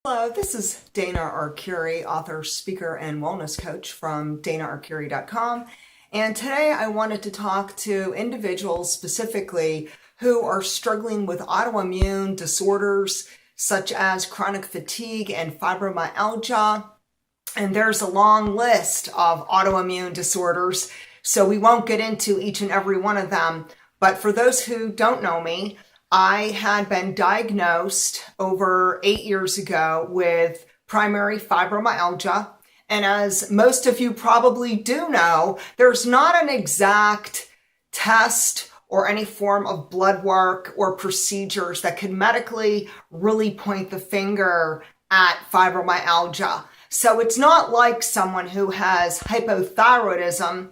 Hello, this is Dana Arcuri, author, speaker, and wellness coach from danaarcuri.com. And today I wanted to talk to individuals specifically who are struggling with autoimmune disorders such as chronic fatigue and fibromyalgia. And there's a long list of autoimmune disorders, so we won't get into each and every one of them. But for those who don't know me, I had been diagnosed over 8 years ago with primary fibromyalgia. And as most of you probably do know, there's not an exact test or any form of blood work or procedures that can medically really point the finger at fibromyalgia. So it's not like someone who has hypothyroidism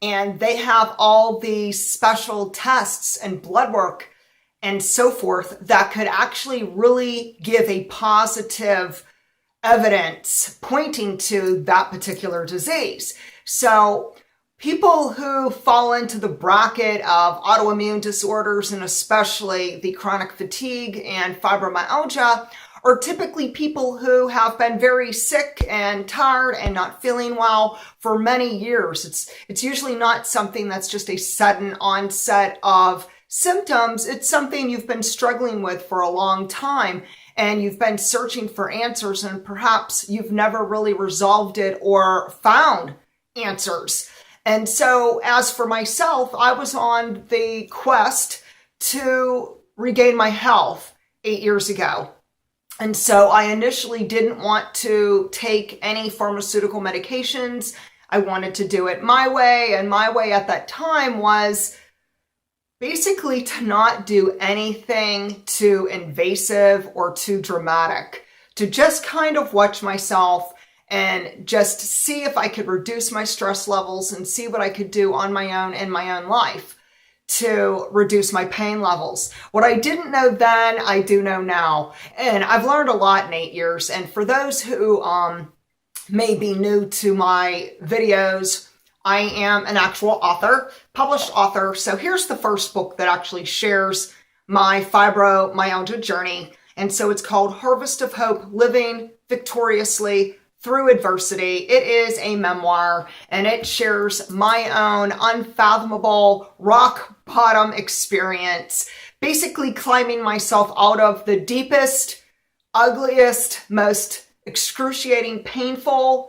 and they have all these special tests and blood work and so forth that could actually really give a positive evidence pointing to that particular disease. So people who fall into the bracket of autoimmune disorders, and especially the chronic fatigue and fibromyalgia, are typically people who have been very sick and tired and not feeling well for many years. It's usually not something that's just a sudden onset of symptoms. It's something you've been struggling with for a long time, and you've been searching for answers, and perhaps you've never really resolved it or found answers. And so as for myself, I was on the quest to regain my health 8 years ago. And so I initially didn't want to take any pharmaceutical medications. I wanted to do it my way, and my way at that time was basically to not do anything too invasive or too dramatic, to just kind of watch myself and just see if I could reduce my stress levels and see what I could do on my own in my own life to reduce my pain levels. What I didn't know then, I do know now. And I've learned a lot in 8 years. And for those who may be new to my videos, I am an actual author, published author. So here's the first book that actually shares my fibromyalgia journey. And so it's called Harvest of Hope, Living Victoriously Through Adversity. It is a memoir, and it shares my own unfathomable rock bottom experience, basically climbing myself out of the deepest, ugliest, most excruciating, painful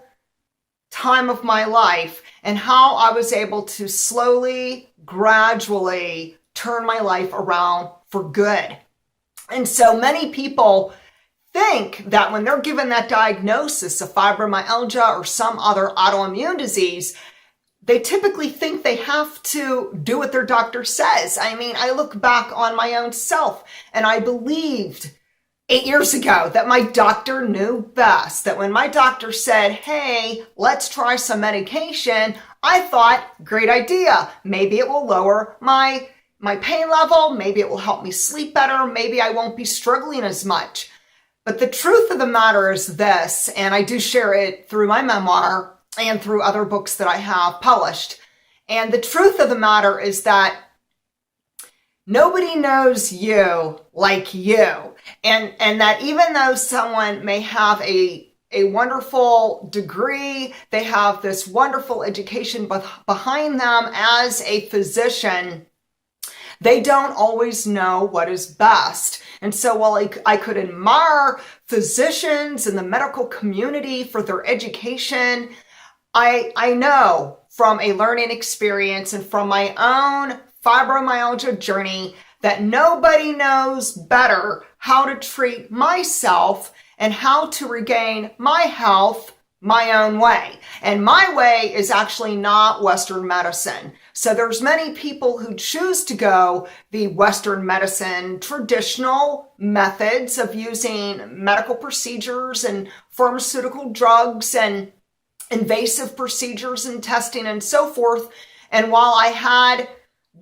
time of my life, and how I was able to slowly, gradually turn my life around for good. And so many people think that when they're given that diagnosis of fibromyalgia or some other autoimmune disease, they typically think they have to do what their doctor says. I mean, I look back on my own self, and I believed 8 years ago that my doctor knew best, that when my doctor said, hey, let's try some medication, I thought, great idea. Maybe it will lower my pain level. Maybe it will help me sleep better. Maybe I won't be struggling as much. But the truth of the matter is this, and I do share it through my memoir and through other books that I have published. And the truth of the matter is that nobody knows you like you. And that even though someone may have a wonderful degree, they have this wonderful education behind them as a physician, they don't always know what is best. And so while I could admire physicians in the medical community for their education, I know from a learning experience and from my own fibromyalgia journey that nobody knows better how to treat myself and how to regain my health my own way. And my way is actually not Western medicine. So there's many people who choose to go the Western medicine, traditional methods of using medical procedures and pharmaceutical drugs and invasive procedures and testing and so forth. And while I had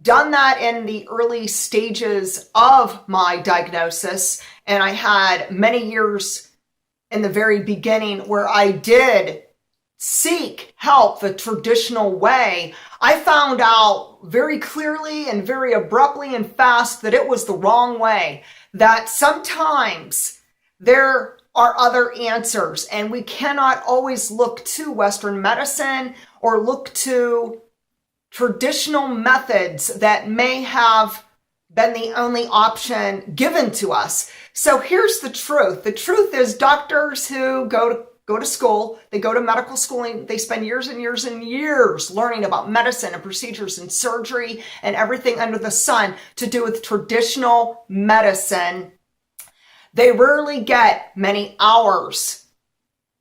done that in the early stages of my diagnosis, and I had many years in the very beginning where I did seek help the traditional way, I found out very clearly and very abruptly and fast that it was the wrong way. That sometimes there are other answers, and we cannot always look to Western medicine or look to traditional methods that may have been the only option given to us. So here's the truth. The truth is doctors who go to school, they go to medical schooling, they spend years and years and years learning about medicine and procedures and surgery and everything under the sun to do with traditional medicine. They rarely get many hours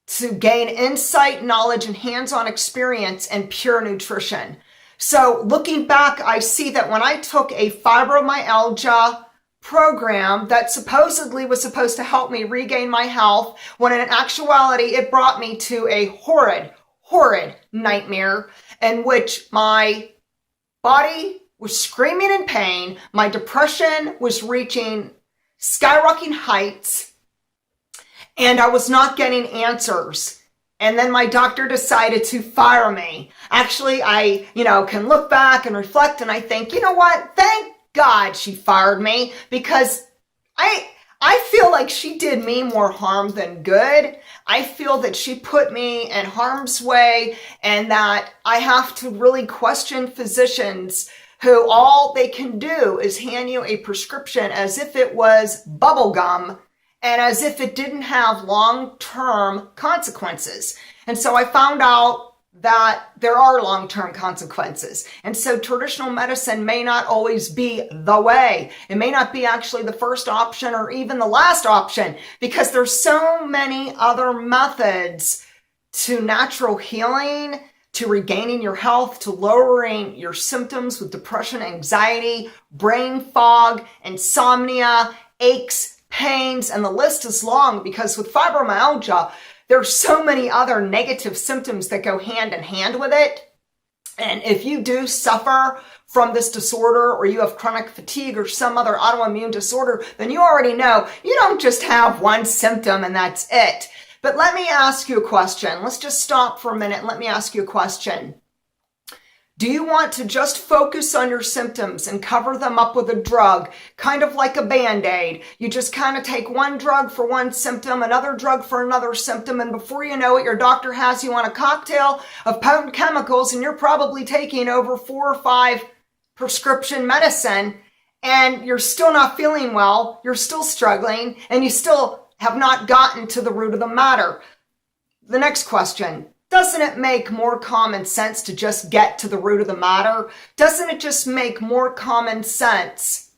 to gain insight, knowledge, and hands-on experience in pure nutrition. So looking back, I see that when I took a fibromyalgia program that supposedly was supposed to help me regain my health, when in actuality it brought me to a horrid nightmare in which my body was screaming in pain, my depression was reaching skyrocketing heights, and I was not getting answers. And then my doctor decided to fire me. Actually, I, can look back and reflect and I think, you know what? Thank God she fired me, because I feel like she did me more harm than good. I feel that she put me in harm's way, and that I have to really question physicians who all they can do is hand you a prescription as if it was bubble gum and as if it didn't have long-term consequences. And so I found out that there are long-term consequences. And so traditional medicine may not always be the way. It may not be actually the first option or even the last option, because there's so many other methods to natural healing, to regaining your health, to lowering your symptoms with depression, anxiety, brain fog, insomnia, aches, pains, and the list is long, because with fibromyalgia, there's so many other negative symptoms that go hand in hand with it. And if you do suffer from this disorder, or you have chronic fatigue or some other autoimmune disorder, then you already know you don't just have one symptom and that's it. But let me ask you a question. Let's just stop for a minute and let me ask you a question. Do you want to just focus on your symptoms and cover them up with a drug, kind of like a Band-Aid? You just kind of take one drug for one symptom, another drug for another symptom, and before you know it, your doctor has you on a cocktail of potent chemicals, and you're probably taking over 4 or 5 prescription medicine, and you're still not feeling well, you're still struggling, and you still have not gotten to the root of the matter. The next question. Doesn't it make more common sense to just get to the root of the matter? Doesn't it just make more common sense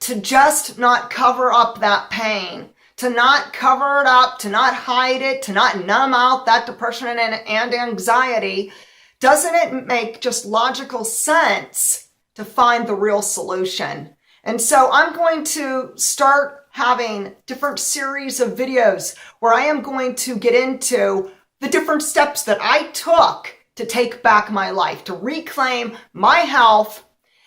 to just not cover up that pain, to not cover it up, to not hide it, to not numb out that depression and anxiety? Doesn't it make just logical sense to find the real solution? And so I'm going to start having different series of videos where I am going to get into the different steps that I took to take back my life, to reclaim my health,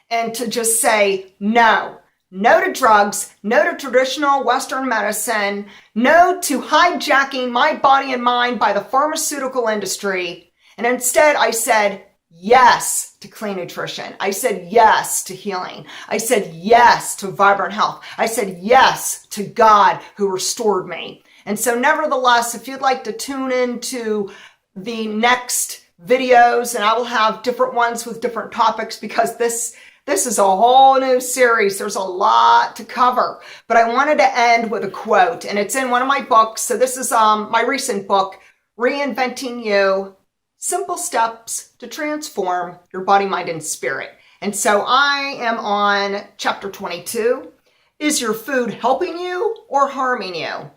and to just say no. No to drugs, no to traditional Western medicine, no to hijacking my body and mind by the pharmaceutical industry. And instead I said yes to clean nutrition. I said yes to healing. I said yes to vibrant health. I said yes to God who restored me. And so nevertheless, if you'd like to tune into the next videos, and I will have different ones with different topics, because this is a whole new series. There's a lot to cover. But I wanted to end with a quote, and it's in one of my books. So this is my recent book, Reinventing You: Simple Steps to Transform Your Body, Mind, and Spirit. And so I am on chapter 22. Is your food helping you or harming you?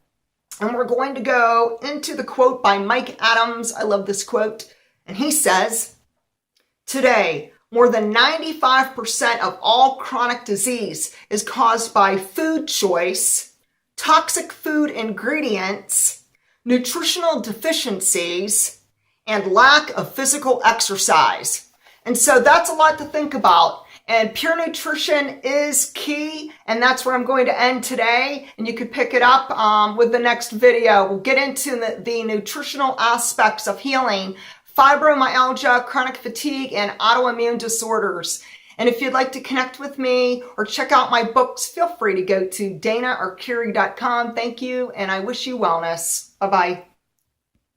And we're going to go into the quote by Mike Adams. I love this quote. And he says, today, more than 95% of all chronic disease is caused by food choice, toxic food ingredients, nutritional deficiencies, and lack of physical exercise. And so that's a lot to think about. And pure nutrition is key, and that's where I'm going to end today. And you could pick it up with the next video. We'll get into the nutritional aspects of healing fibromyalgia, chronic fatigue, and autoimmune disorders. And if you'd like to connect with me or check out my books, feel free to go to danaarcuri.com. Thank you, and I wish you wellness. Bye-bye.